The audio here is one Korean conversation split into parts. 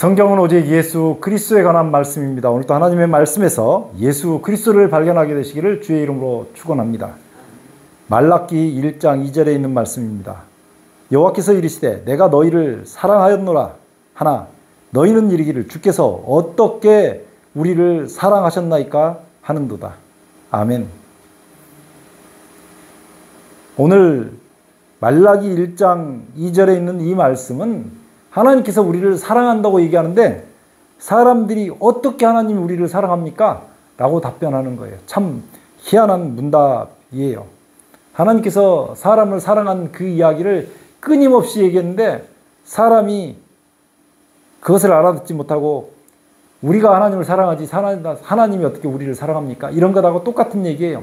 성경은 오직 예수 그리스도에 관한 말씀입니다. 오늘도 하나님의 말씀에서 예수 그리스도를 발견하게 되시기를 주의 이름으로 축원합니다. 말라기 1장 2절에 있는 말씀입니다. 여호와께서 이르시되 내가 너희를 사랑하였노라 하나 너희는 이르기를 주께서 어떻게 우리를 사랑하셨나이까 하는도다. 아멘. 오늘 말라기 1장 2절에 있는 이 말씀은 하나님께서 우리를 사랑한다고 얘기하는데 사람들이 어떻게 하나님이 우리를 사랑합니까? 라고 답변하는 거예요. 참 희한한 문답이에요. 하나님께서 사람을 사랑한 그 이야기를 끊임없이 얘기했는데 사람이 그것을 알아듣지 못하고 우리가 하나님을 사랑하지 하나님이 어떻게 우리를 사랑합니까? 이런 것하고 똑같은 얘기예요.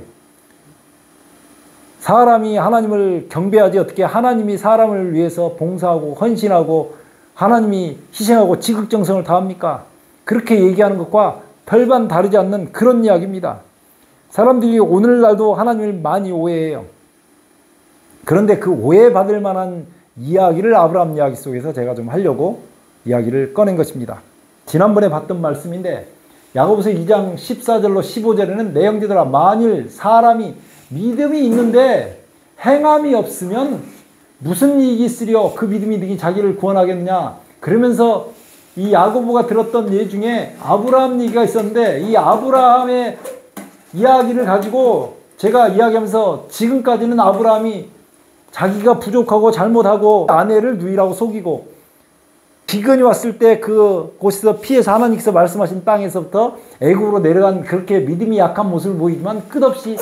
사람이 하나님을 경배하지 어떻게 하나님이 사람을 위해서 봉사하고 헌신하고 하나님이 희생하고 지극정성을 다합니까? 그렇게 얘기하는 것과 별반 다르지 않는 그런 이야기입니다. 사람들이 오늘날도 하나님을 많이 오해해요. 그런데 그 오해받을 만한 이야기를 아브라함 이야기 속에서 제가 좀 하려고 이야기를 꺼낸 것입니다. 지난번에 봤던 말씀인데 야고보서 2장 14절로 15절에는 내 형제들아 만일 사람이 믿음이 있는데 행함이 없으면 무슨 이익이 있으려 그 믿음이 능히 자기를 구원하겠느냐. 그러면서 이 야고보가 들었던 예 중에 아브라함 얘기가 있었는데 이 아브라함의 이야기를 가지고 제가 이야기하면서 지금까지는 아브라함이 자기가 부족하고 잘못하고 아내를 누이라고 속이고 기근이 왔을 때 그곳에서 피해서 하나님께서 말씀하신 땅에서부터 애굽으로 내려간 그렇게 믿음이 약한 모습을 보이지만 끝없이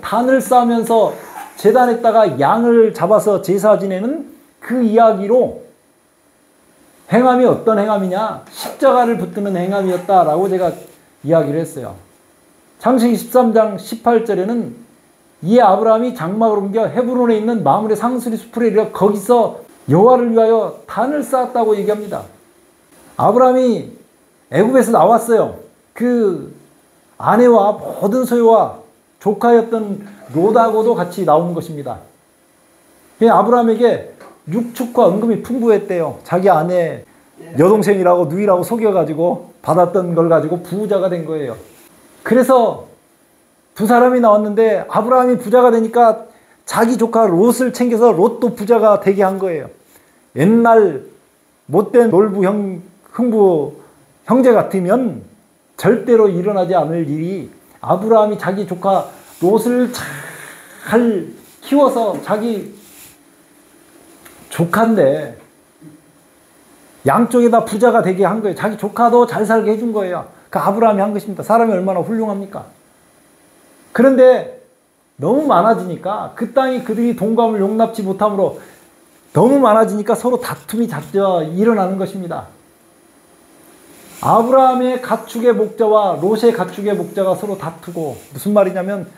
단을 쌓으면서 제단에다가 양을 잡아서 제사 지내는 그 이야기로 행함이 어떤 행함이냐? 십자가를 붙드는 행함이었다라고 제가 이야기를 했어요. 창세기 13장 18절에는 이에 아브라함이 장막을 옮겨 헤브론에 있는 마므레 상수리 숲으로 이르러 거기서 여호와를 위하여 단을 쌓았다고 얘기합니다. 아브라함이 애굽에서 나왔어요. 그 아내와 모든 소유와 조카였던 롯하고도 같이 나온 것입니다. 아브라함에게 육축과 은금이 풍부했대요. 자기 아내 여동생이라고 누이라고 속여가지고 받았던 걸 가지고 부자가 된 거예요. 그래서 두 사람이 나왔는데 아브라함이 부자가 되니까 자기 조카 롯을 챙겨서 롯도 부자가 되게 한 거예요. 옛날 못된 놀부 흥부 형제 같으면 절대로 일어나지 않을 일이 아브라함이 자기 조카 롯을 잘 키워서 자기 조카인데 양쪽에다 부자가 되게 한 거예요. 자기 조카도 잘 살게 해준 거예요. 그 아브라함이 한 것입니다. 사람이 얼마나 훌륭합니까? 그런데 너무 많아지니까 그 땅이 그들이 동감을 용납치 못함으로 너무 많아지니까 서로 다툼이 일어나는 것입니다. 아브라함의 가축의 목자와 롯의 가축의 목자가 서로 다투고 무슨 말이냐면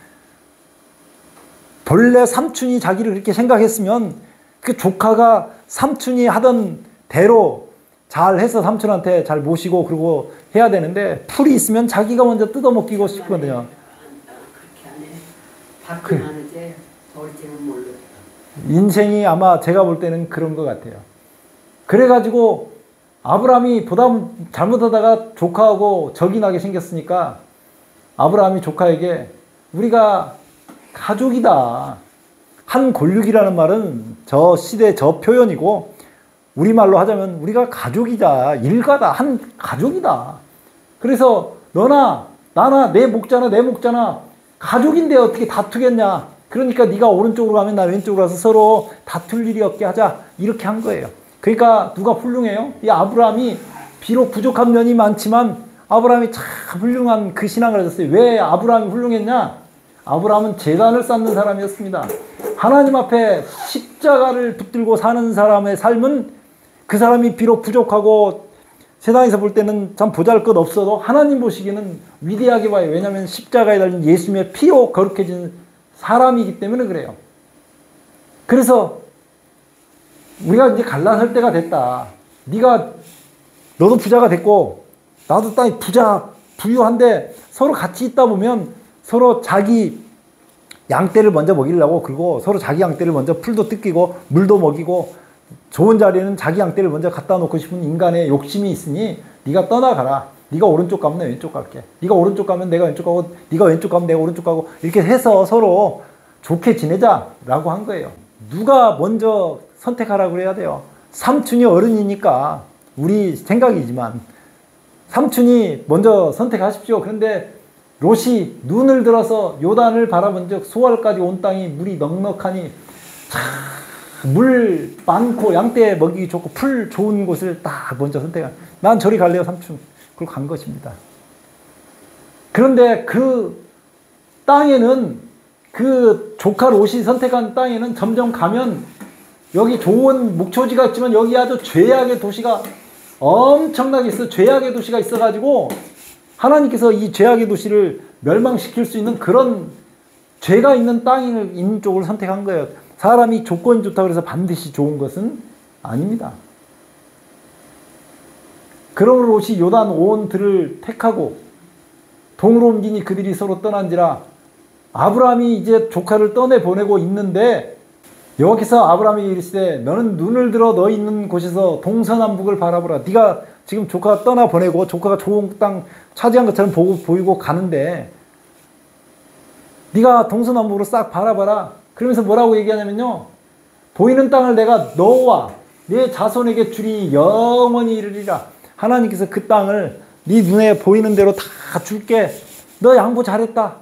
본래 삼촌이 자기를 그렇게 생각했으면 그 조카가 삼촌이 하던 대로 잘 해서 삼촌한테 잘 모시고 그러고 해야 되는데 풀이 있으면 자기가 먼저 뜯어먹기고 싶거든요. 그렇게 안 해. 하는데 어울지는 몰라. 인생이 아마 제가 볼 때는 그런 것 같아요. 그래가지고 아브라함이 보다 잘못하다가 조카하고 적이 나게 생겼으니까 아브라함이 조카에게 우리가 가족이다. 한 골육이라는 말은 저 시대 저 표현이고 우리말로 하자면 우리가 가족이자 일가다. 한 가족이다. 그래서 너나 나나 내 목자나 가족인데 어떻게 다투겠냐. 그러니까 네가 오른쪽으로 가면 나 왼쪽으로 가서 서로 다툴 일이 없게 하자. 이렇게 한 거예요. 그러니까 누가 훌륭해요? 이 아브라함이 비록 부족한 면이 많지만 아브라함이 참 훌륭한 그 신앙을 가졌어요. 왜 아브라함이 훌륭했냐? 아브라함은 제단을 쌓는 사람이었습니다. 하나님 앞에 십자가를 붙들고 사는 사람의 삶은 그 사람이 비록 부족하고 세상에서 볼 때는 참 보잘것 없어도 하나님 보시기에는 위대하게 봐요. 왜냐하면 십자가에 달린 예수님의 피로 거룩해진 사람이기 때문에 그래요. 그래서 우리가 이제 갈라설 때가 됐다. 너도 부자가 됐고 나도 땅이 부유한데 서로 같이 있다 보면 서로 자기 양떼를 먼저 먹이려고 그러고 서로 자기 양떼를 먼저 풀도 뜯기고 물도 먹이고 좋은 자리에는 자기 양떼를 먼저 갖다 놓고 싶은 인간의 욕심이 있으니 네가 떠나가라. 네가 오른쪽 가면 내가 왼쪽 갈게. 네가 오른쪽 가면 내가 왼쪽 가고 네가 왼쪽 가면 내가 오른쪽 가고 이렇게 해서 서로 좋게 지내자라고 한 거예요. 누가 먼저 선택하라고 그래야 돼요. 삼촌이 어른이니까 우리 생각이지만 삼촌이 먼저 선택하십시오. 그런데 롯이 눈을 들어서 요단을 바라본 적 소알까지 온 땅이 물이 넉넉하니 물 많고 양떼 먹이기 좋고 풀 좋은 곳을 딱 먼저 선택한. 난 저리 갈래요 삼촌. 그걸 간 것입니다. 그런데 그 땅에는 그 조카 롯이 선택한 땅에는 점점 가면 여기 좋은 목초지가 있지만 여기 아주 죄악의 도시가 엄청나게 있어. 죄악의 도시가 있어가지고 하나님께서 이 죄악의 도시를 멸망시킬 수 있는 그런 죄가 있는 땅이 있는 쪽을 선택한 거예요. 사람이 조건이 좋다고 해서 반드시 좋은 것은 아닙니다. 그러므로 롯이 요단 온 들을 택하고 동으로 옮기니 그들이 서로 떠난지라. 아브라함이 이제 조카를 떠내보내고 있는데 여기서 아브라함이 이르시되 너는 눈을 들어 너 있는 곳에서 동서남북을 바라보라. 네가 지금 조카가 떠나보내고 조카가 좋은 땅 차지한 것처럼 보이고 가는데 네가 동서남북으로 싹 바라봐라. 그러면서 뭐라고 얘기하냐면요. 보이는 땅을 내가 너와 네 자손에게 주리 영원히 이르리라. 하나님께서 그 땅을 네 눈에 보이는 대로 다 줄게. 너 양보 잘했다.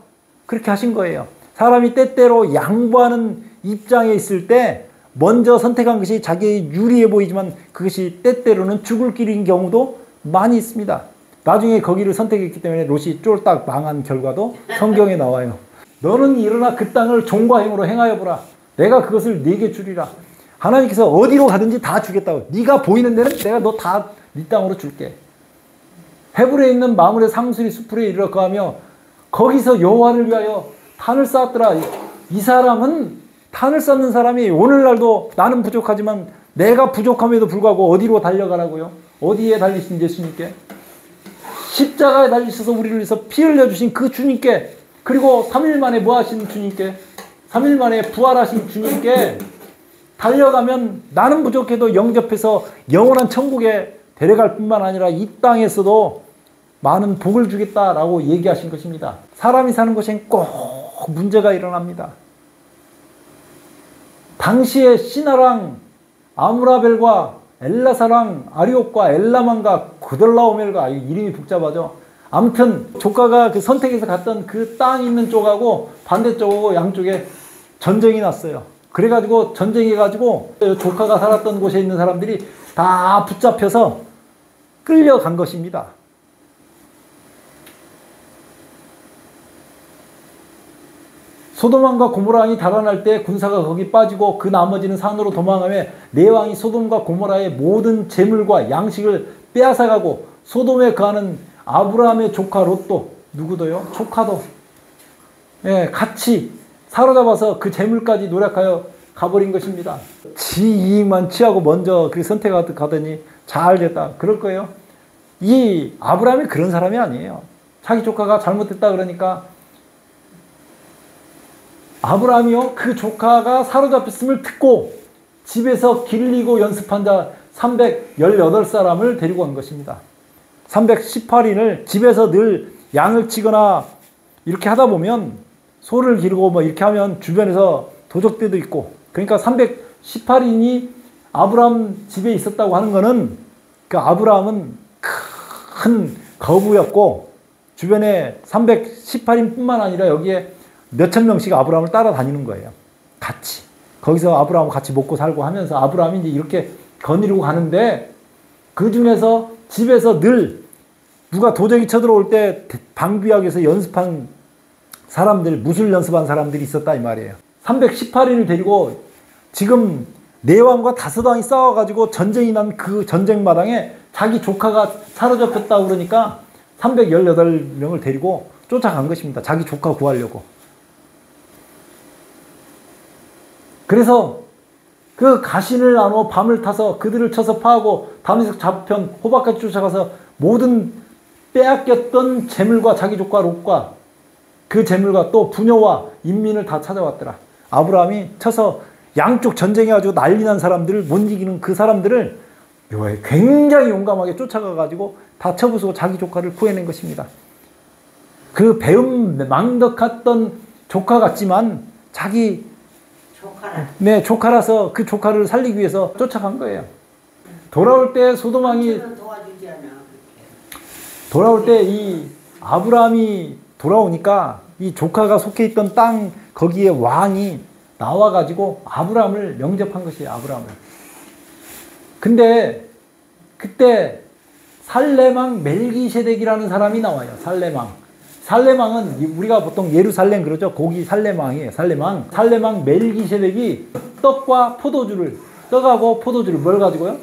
그렇게 하신 거예요. 사람이 때때로 양보하는 입장에 있을 때 먼저 선택한 것이 자기의 유리해 보이지만 그것이 때때로는 죽을 길인 경우도 많이 있습니다. 나중에 거기를 선택했기 때문에 롯이 쫄딱 망한 결과도 성경에 나와요. 너는 일어나 그 땅을 종과 행으로 행하여 보라. 내가 그것을 네게 주리라. 하나님께서 어디로 가든지 다 주겠다고. 네가 보이는 데는 내가 너 다 네 땅으로 줄게. 헤브리에 있는 마므레 상수리 수풀에 이르러 거하며 거기서 여호와를 위하여 탄을 쌓았더라. 이 사람은 탄을 쌓는 사람이 오늘날도 나는 부족하지만 내가 부족함에도 불구하고 어디로 달려가라고요? 어디에 달리신 예수님께? 십자가에 달리셔서 우리를 위해서 피 흘려주신 그 주님께, 그리고 3일 만에 뭐 하신 주님께, 3일 만에 부활하신 주님께 달려가면 나는 부족해도 영접해서 영원한 천국에 데려갈 뿐만 아니라 이 땅에서도 많은 복을 주겠다라고 얘기하신 것입니다. 사람이 사는 곳엔 꼭 문제가 일어납니다. 당시에 시나랑 아무라벨과 엘라사랑 아리옥과 엘라만과 구들라오멜과 이름이 복잡하죠. 아무튼 조카가 그 선택해서 갔던 그 땅 있는 쪽하고 반대쪽하고 양쪽에 전쟁이 났어요. 그래가지고 전쟁해가지고 조카가 살았던 곳에 있는 사람들이 다 붙잡혀서 끌려간 것입니다. 소돔과 고모라왕이 달아날 때 군사가 거기 빠지고 그 나머지는 산으로 도망하며 네 왕이 소돔과 고모라의 모든 재물과 양식을 빼앗아가고 소돔에 거하는 아브라함의 조카 롯도, 누구도요? 조카도 같이 사로잡아서 그 재물까지 노력하여 가버린 것입니다. 지 이익만 취하고 먼저 그 선택하더니 잘 됐다. 그럴 거예요. 이 아브라함이 그런 사람이 아니에요. 자기 조카가 잘못됐다 그러니까 아브라함이요, 그 조카가 사로잡혔음을 듣고 집에서 길리고 연습한 자 318사람을 데리고 간 것입니다. 318인을 집에서 늘 양을 치거나 이렇게 하다 보면 소를 기르고 뭐 이렇게 하면 주변에서 도적대도 있고, 그러니까 318인이 아브라함 집에 있었다고 하는 거는 그 아브라함은 큰 거부였고 주변에 318인 뿐만 아니라 여기에 몇천 명씩 아브라함을 따라다니는 거예요. 같이. 거기서 아브라함 같이 먹고 살고 하면서 아브라함이 이제 이렇게 거느리고 가는데 그 중에서 집에서 늘 누가 도적이 쳐들어올 때 방비하기 위해서 연습한 사람들, 무술 연습한 사람들이 있었다 이 말이에요. 318인을 데리고 지금 네 왕과 다섯 왕이 싸워가지고 전쟁이 난 그 전쟁 마당에 자기 조카가 사로잡혔다고 그러니까 318명을 데리고 쫓아간 것입니다. 자기 조카 구하려고. 그래서 그 가신을 나누어 밤을 타서 그들을 쳐서 파하고 다메섹 좌편 호박까지 쫓아가서 모든 빼앗겼던 재물과 자기 조카 롯과 그 재물과 또 부녀와 인민을 다 찾아왔더라. 아브라함이 쳐서 양쪽 전쟁해가지고 난리 난 사람들을 못 이기는 그 사람들을 굉장히 용감하게 쫓아가가지고 다 쳐부수고 자기 조카를 구해낸 것입니다. 그 배은망덕했던 조카 같지만 자기 네, 조카라서 그 조카를 살리기 위해서 쫓아간 거예요. 돌아올 때 소돔왕이 돌아올 때 이 아브라함이 돌아오니까 이 조카가 속해 있던 땅 거기에 왕이 나와가지고 아브라함을 영접한 것이에요. 아브라함을. 근데 그때 살레망 멜기세덱이라는 사람이 나와요. 살레망은 우리가 보통 예루살렘 그러죠. 거기 살레망이에요. 살레망 멜기세덱이 떡하고 포도주를 뭘 가지고요?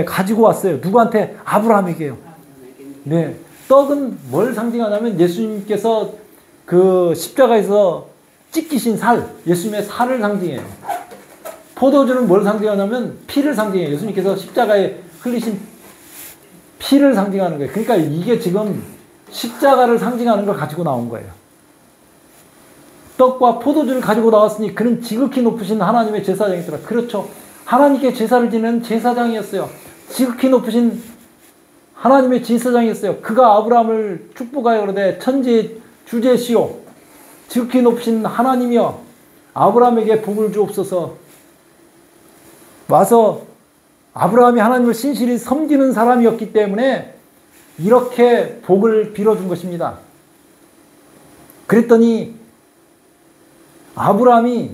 가지고 왔어요. 누구한테? 아브라함에게요. 네. 떡은 뭘 상징하냐면 예수님께서 그 십자가에서 찢기신 살, 예수님의 살을 상징해요. 포도주는 뭘 상징하냐면 피를 상징해요. 예수님께서 십자가에 흘리신 피를 상징하는 거예요. 그러니까 이게 지금 십자가를 상징하는 걸 가지고 나온 거예요. 떡과 포도주를 가지고 나왔으니 그는 지극히 높으신 하나님의 제사장이더라. 그렇죠. 하나님께 제사를 지내는 제사장이었어요. 지극히 높으신 하나님의 제사장이었어요. 그가 아브라함을 축복하여 그러되 천지의 주제시오 지극히 높으신 하나님이여 아브라함에게 복을 주옵소서. 와서 아브라함이 하나님을 신실히 섬기는 사람이었기 때문에 이렇게 복을 빌어준 것입니다. 그랬더니 아브라함이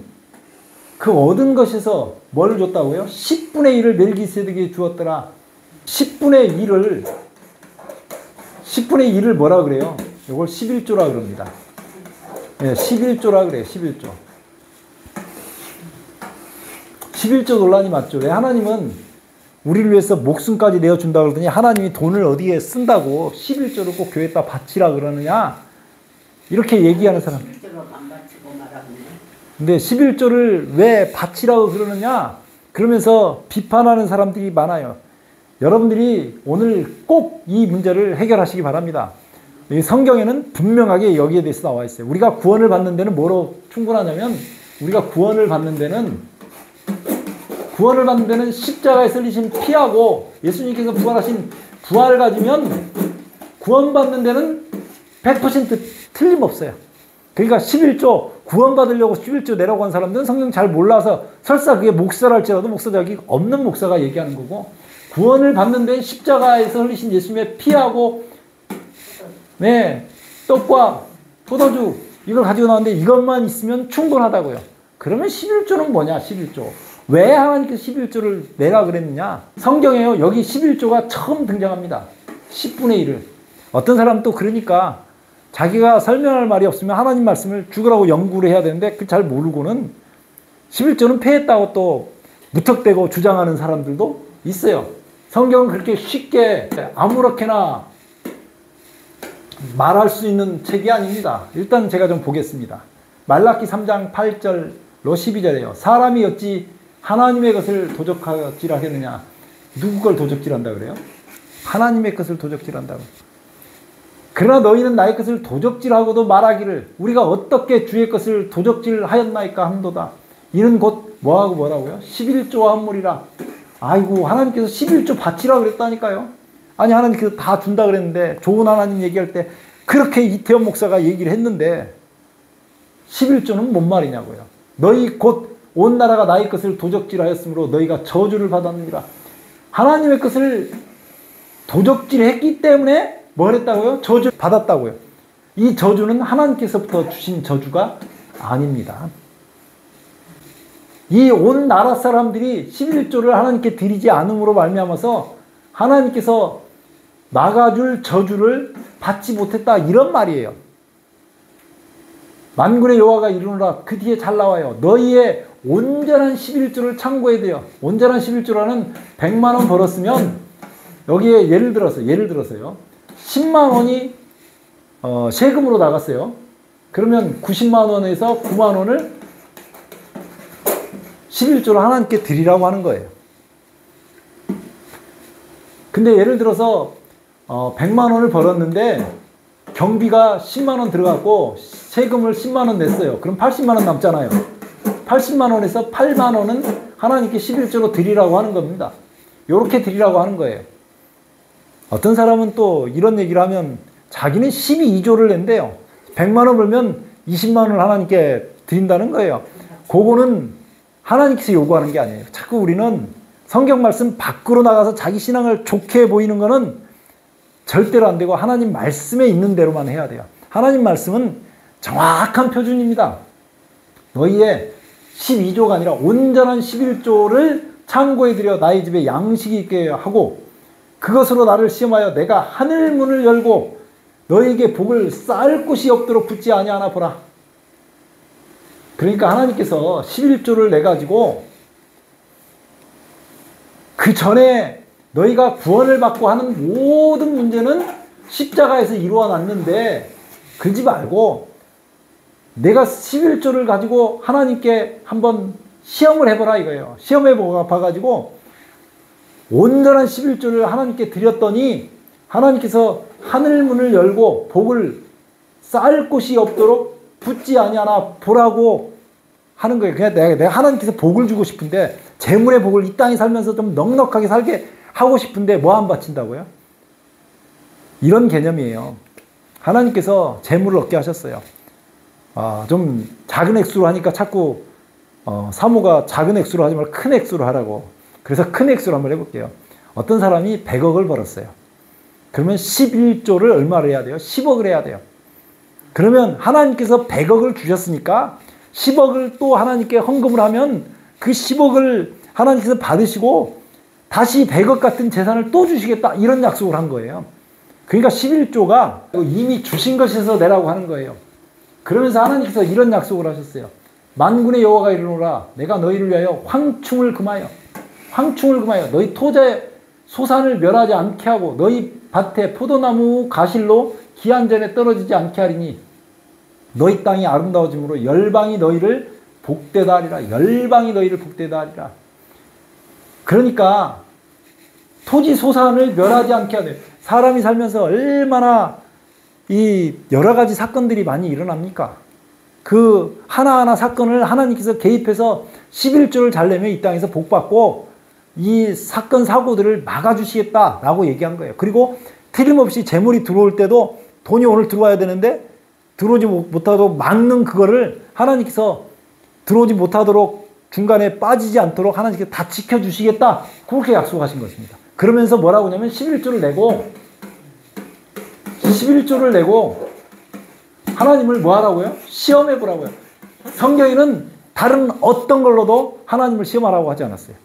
그 얻은 것에서 뭘 줬다고요? 10분의 1을 멜기세덱에게 주었더라. 10분의 1을 뭐라 그래요? 이걸 11조라 그럽니다. 네, 11조라 그래요. 11조. 11조 논란이 맞죠. 왜 하나님은 우리를 위해서 목숨까지 내어준다 그러더니 하나님이 돈을 어디에 쓴다고 11조를 꼭 교회에다 바치라 그러느냐? 이렇게 얘기하는 사람. 근데 11조를 왜 바치라고 그러느냐? 그러면서 비판하는 사람들이 많아요. 여러분들이 오늘 꼭 이 문제를 해결하시기 바랍니다. 성경에는 분명하게 여기에 대해서 나와 있어요. 우리가 구원을 받는 데는 뭐로 충분하냐면 우리가 구원을 받는 데는 십자가에 흘리신 피하고 예수님께서 부활하신 부활을 가지면 구원받는 데는 100% 틀림없어요. 그러니까 11조 구원받으려고 11조 내라고 한 사람들은 성경 잘 몰라서 설사 그게 목사랄지라도 목사적이 없는 목사가 얘기하는 거고 구원을 받는 데는 십자가에서 흘리신 예수님의 피하고 네, 떡과 포도주 이걸 가지고 나왔는데 이것만 있으면 충분하다고요. 그러면 11조는 뭐냐? 11조. 왜 하나님께서 11조를 내라 그랬느냐? 성경에요. 여기 11조가 처음 등장합니다. 10분의 1을. 어떤 사람은 또 그러니까 자기가 설명할 말이 없으면 하나님 말씀을 죽으라고 연구를 해야 되는데 그 잘 모르고는 11조는 폐했다고 또 무턱대고 주장하는 사람들도 있어요. 성경은 그렇게 쉽게 아무렇게나 말할 수 있는 책이 아닙니다. 일단 제가 좀 보겠습니다. 말라기 3장 8절로 12절에요. 사람이 어찌 하나님의 것을 도적질하겠느냐. 누구 걸 도적질한다 그래요? 하나님의 것을 도적질한다고. 그러나 너희는 나의 것을 도적질하고도 말하기를 우리가 어떻게 주의 것을 도적질하였나이까 함도다. 이는 곧 뭐하고 뭐라고요? 11조와 한물이라. 아이고 하나님께서 11조 바치라 그랬다니까요. 아니 하나님께서 다 준다 그랬는데 좋은 하나님 얘기할 때 그렇게 이태원 목사가 얘기를 했는데 11조는 뭔 말이냐고요. 너희 곧 온 나라가 나의 것을 도적질하였으므로 너희가 저주를 받았느니라. 하나님의 것을 도적질했기 때문에 뭘 했다고요? 저주 받았다고요. 이 저주는 하나님께서부터 주신 저주가 아닙니다. 이 온 나라 사람들이 11조를 하나님께 드리지 않음으로 말미암아서 하나님께서 막아줄 저주를 받지 못했다 이런 말이에요. 만군의 여호와가 이르노라. 그 뒤에 잘 나와요. 너희의 온전한 11조를 창고해야 돼요. 온전한 11조라는 100만 원 벌었으면 여기에 예를 들어서요. 10만 원이 세금으로 나갔어요. 그러면 90만 원에서 9만 원을 11조로 하나님께 드리라고 하는 거예요. 근데 예를 들어서 100만 원을 벌었는데 경비가 10만 원 들어갔고 세금을 10만 원 냈어요. 그럼 80만 원 남잖아요. 80만 원에서 8만 원은 하나님께 11조로 드리라고 하는 겁니다. 이렇게 드리라고 하는 거예요. 어떤 사람은 또 이런 얘기를 하면 자기는 12조를 낸대요. 100만 원 벌면 20만 원을 하나님께 드린다는 거예요. 그거는 하나님께서 요구하는 게 아니에요. 자꾸 우리는 성경 말씀 밖으로 나가서 자기 신앙을 좋게 보이는 거는 절대로 안 되고 하나님 말씀에 있는 대로만 해야 돼요. 하나님 말씀은 정확한 표준입니다. 너희의 12조가 아니라 온전한 11조를 창고에 들여 나의 집에 양식이 있게 하고 그것으로 나를 시험하여 내가 하늘 문을 열고 너희에게 복을 쌓을 곳이 없도록 붙지 아니하나 보라. 그러니까 하나님께서 11조를 내가지고 그 전에 너희가 구원을 받고 하는 모든 문제는 십자가에서 이루어 놨는데 그러지 말고 내가 11조를 가지고 하나님께 한번 시험을 해보라 이거예요. 시험해 봐가지고 온전한 11조를 하나님께 드렸더니 하나님께서 하늘 문을 열고 복을 쌓을 곳이 없도록 붙지 아니하나 보라고 하는 거예요. 그냥 내가 하나님께서 복을 주고 싶은데 재물의 복을 이 땅에 살면서 좀 넉넉하게 살게 하고 싶은데 뭐 안 바친다고요? 이런 개념이에요. 하나님께서 재물을 얻게 하셨어요. 좀 작은 액수로 하니까 자꾸 사모가 작은 액수로 하지 말고 큰 액수로 하라고. 그래서 큰 액수로 한번 해볼게요. 어떤 사람이 100억을 벌었어요. 그러면 11조를 얼마를 해야 돼요? 10억을 해야 돼요. 그러면 하나님께서 100억을 주셨으니까 10억을 또 하나님께 헌금을 하면 그 10억을 하나님께서 받으시고 다시 100억 같은 재산을 또 주시겠다 이런 약속을 한 거예요. 그러니까 11조가 이미 주신 것에서 내라고 하는 거예요. 그러면서 하나님께서 이런 약속을 하셨어요. 만군의 여호와가 이르노라 내가 너희를 위하여 황충을 금하여 너희 토자의 소산을 멸하지 않게 하고 너희 밭에 포도나무 가실로 기한전에 떨어지지 않게 하리니 너희 땅이 아름다워짐으로 열방이 너희를 복되다 하리라. 열방이 너희를 복되다 하리라. 그러니까 토지 소산을 멸하지 않게 하되 사람이 살면서 얼마나 이 여러 가지 사건들이 많이 일어납니까? 그 하나하나 사건을 하나님께서 개입해서 11조를 잘 내면 이 땅에서 복받고 이 사건 사고들을 막아주시겠다라고 얘기한 거예요. 그리고 틀림없이 재물이 들어올 때도 돈이 오늘 들어와야 되는데 들어오지 못하도록 막는 그거를 하나님께서 들어오지 못하도록 중간에 빠지지 않도록 하나님께서 다 지켜주시겠다. 그렇게 약속하신 것입니다. 그러면서 뭐라고 하냐면 11조를 내고 하나님을 뭐 하라고요? 시험해 보라고요. 성경에는 다른 어떤 걸로도 하나님을 시험하라고 하지 않았어요.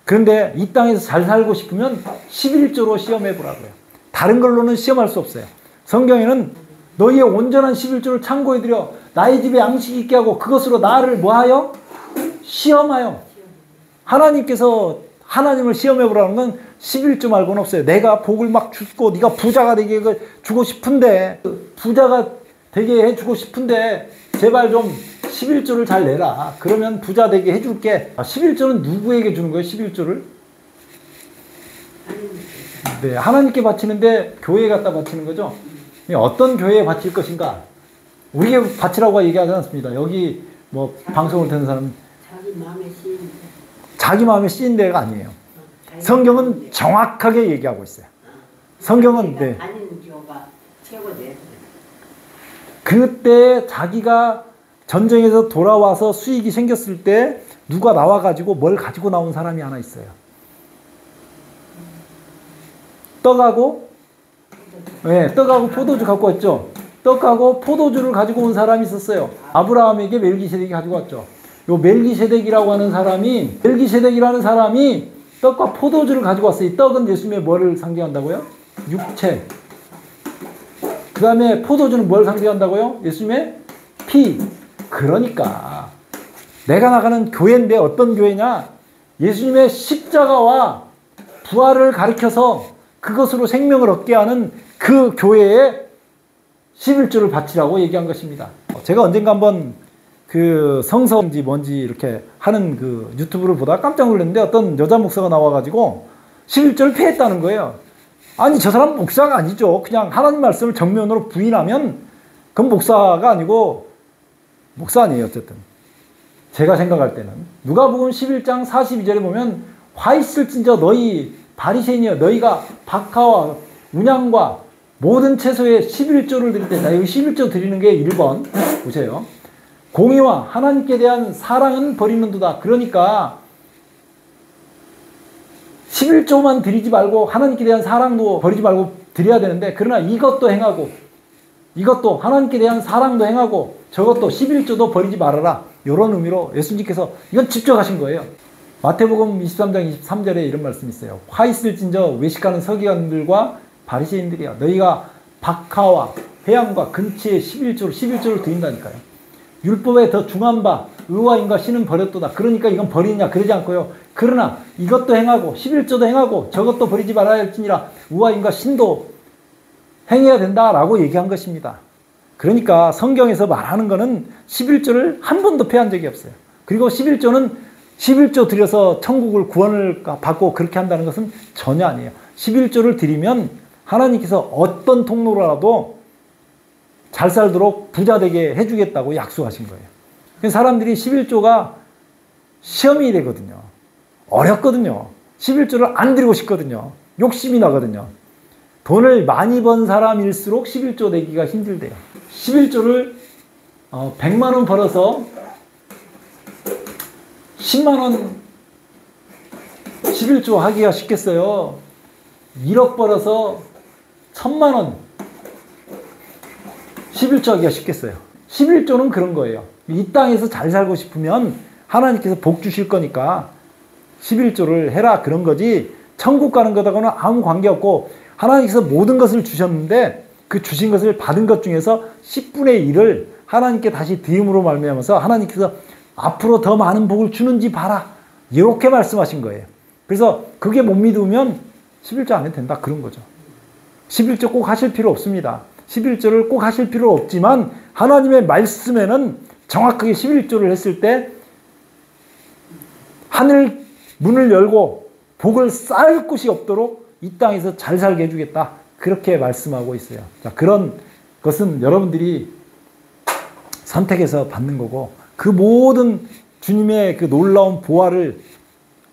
그런데 이 땅에서 잘 살고 싶으면 11조로 시험해 보라고요. 다른 걸로는 시험할 수 없어요. 성경에는 너희의 온전한 11조를 창고에 들여 나의 집에 양식이 있게 하고 그것으로 나를 뭐하여? 시험하여. 하나님께서 하나님을 시험해 보라는 건 11조 말고는 없어요. 내가 복을 막 주고 네가 부자가 되게 주고 싶은데 부자가 되게 해주고 싶은데 제발 좀 11조를 잘 내라. 그러면 부자 되게 해줄게. 11조는 누구에게 주는 거예요? 11조를? 네, 하나님께 바치는데 교회에 갖다 바치는 거죠. 어떤 교회에 바칠 것인가? 우리에게 바치라고 얘기하지 않습니다. 여기 뭐 방송을 듣는 사람 자기 마음에 씌인 데가 아니에요. 성경은 정확하게 얘기하고 있어요. 성경은 네. 그때 자기가 전쟁에서 돌아와서 수익이 생겼을 때 누가 나와가지고 뭘 가지고 나온 사람이 하나 있어요. 떡하고 포도주 갖고 왔죠. 떡하고 포도주를 가지고 온 사람이 있었어요. 아브라함에게 멜기세덱이 가지고 왔죠. 요 멜기세덱이라는 사람이 떡과 포도주를 가지고 왔어요. 이 떡은 예수님의 뭐를 상징한다고요? 육체. 그 다음에 포도주는 뭘 상징한다고요? 예수님의 피. 그러니까 내가 나가는 교회인데 어떤 교회냐? 예수님의 십자가와 부활을 가리켜서 그것으로 생명을 얻게 하는 그 교회에 11조를 바치라고 얘기한 것입니다. 제가 언젠가 한번 그 성서인지 뭔지 이렇게 하는 그 유튜브를 보다가 깜짝 놀랐는데 어떤 여자 목사가 나와가지고 11조를 폐했다는 거예요. 아니 저 사람 목사가 아니죠. 그냥 하나님 말씀을 정면으로 부인하면 그건 목사가 아니고 목사 아니에요. 어쨌든 제가 생각할 때는 누가복음 11장 42절에 보면 화 있을진저 너희 바리새인이여 너희가 박하와 운양과 모든 채소에 11조를 드릴 때, 여기 11조 드리는 게 1번 보세요. 공의와 하나님께 대한 사랑은 버리는도다. 그러니까 11조만 드리지 말고 하나님께 대한 사랑도 버리지 말고 드려야 되는데, 그러나 이것도 행하고 이것도 하나님께 대한 사랑도 행하고 저것도 11조도 버리지 말아라. 이런 의미로 예수님께서 이건 직접 하신 거예요. 마태복음 23장 23절에 이런 말씀이 있어요. 화 있을진저 외식하는 서기관들과 바리새인들이야 너희가 박하와 회양과 근치에 11조를 드린다니까요. 율법에 더 중한 바 의와 인과 신은 버렸도다. 그러니까 이건 버리냐 그러지 않고요. 그러나 이것도 행하고 11조도 행하고 저것도 버리지 말아야 할지니라 의와 인과 신도 행해야 된다라고 얘기한 것입니다. 그러니까 성경에서 말하는 거는 11조를 한 번도 폐한 적이 없어요. 그리고 11조는 11조 드려서 천국을 구원을 받고 그렇게 한다는 것은 전혀 아니에요. 11조를 드리면 하나님께서 어떤 통로라도 잘 살도록 부자 되게 해주겠다고 약속하신 거예요. 사람들이 11조가 시험이 되거든요. 어렵거든요. 11조를 안 드리고 싶거든요. 욕심이 나거든요. 돈을 많이 번 사람일수록 11조 내기가 힘들대요. 11조를 100만 원 벌어서 10만 원 11조 하기가 쉽겠어요. 1억 벌어서 1000만 원 11조 하기가 쉽겠어요. 11조는 그런 거예요. 이 땅에서 잘 살고 싶으면 하나님께서 복 주실 거니까 11조를 해라 그런 거지, 천국 가는 것하고는 아무 관계없고, 하나님께서 모든 것을 주셨는데 그 주신 것을 받은 것 중에서 10분의 1을 하나님께 다시 드림으로 말미암아서 하나님께서 앞으로 더 많은 복을 주는지 봐라, 이렇게 말씀하신 거예요. 그래서 그게 못 믿으면 11조 안 해도 된다 그런 거죠. 11조 꼭 하실 필요 없습니다. 11조를 꼭 하실 필요 없지만 하나님의 말씀에는 정확하게 11조를 했을 때 하늘 문을 열고 복을 쌓을 곳이 없도록 이 땅에서 잘 살게 해주겠다, 그렇게 말씀하고 있어요. 자, 그런 것은 여러분들이 선택해서 받는 거고, 그 모든 주님의 그 놀라운 보화를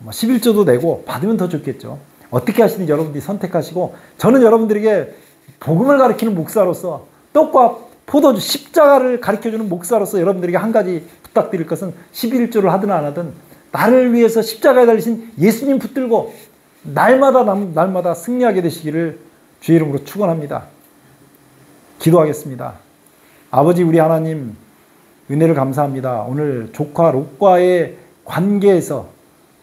11조도 내고 받으면 더 좋겠죠. 어떻게 하시는지 여러분들이 선택하시고, 저는 여러분들에게 복음을 가르치는 목사로서, 떡과 포도주 십자가를 가르쳐주는 목사로서 여러분들에게 한 가지 부탁드릴 것은 11조를 하든 안 하든 나를 위해서 십자가에 달리신 예수님 붙들고 날마다 승리하게 되시기를 주의 이름으로 축원합니다. 기도하겠습니다. 아버지 우리 하나님, 은혜를 감사합니다. 오늘 조카 롯과의 관계에서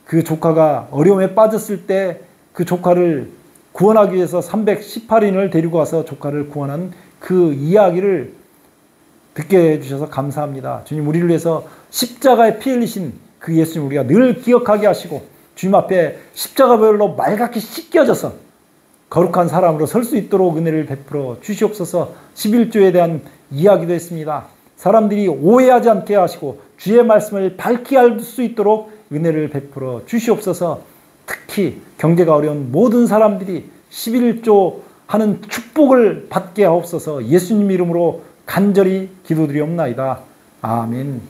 그 조카가 어려움에 빠졌을 때 그 조카를 구원하기 위해서 318인을 데리고 와서 조카를 구원한 그 이야기를 듣게 해주셔서 감사합니다. 주님, 우리를 위해서 십자가에 피 흘리신 그 예수님 우리가 늘 기억하게 하시고, 주님 앞에 십자가별로 말갛게 씻겨져서 거룩한 사람으로 설 수 있도록 은혜를 베풀어 주시옵소서. 11조에 대한 이야기도 했습니다. 사람들이 오해하지 않게 하시고 주의 말씀을 밝히 알 수 있도록 은혜를 베풀어 주시옵소서. 특히 경제가 어려운 모든 사람들이 11조 하는 축복을 받게 하옵소서. 예수님 이름으로 간절히 기도드리옵나이다. 아멘.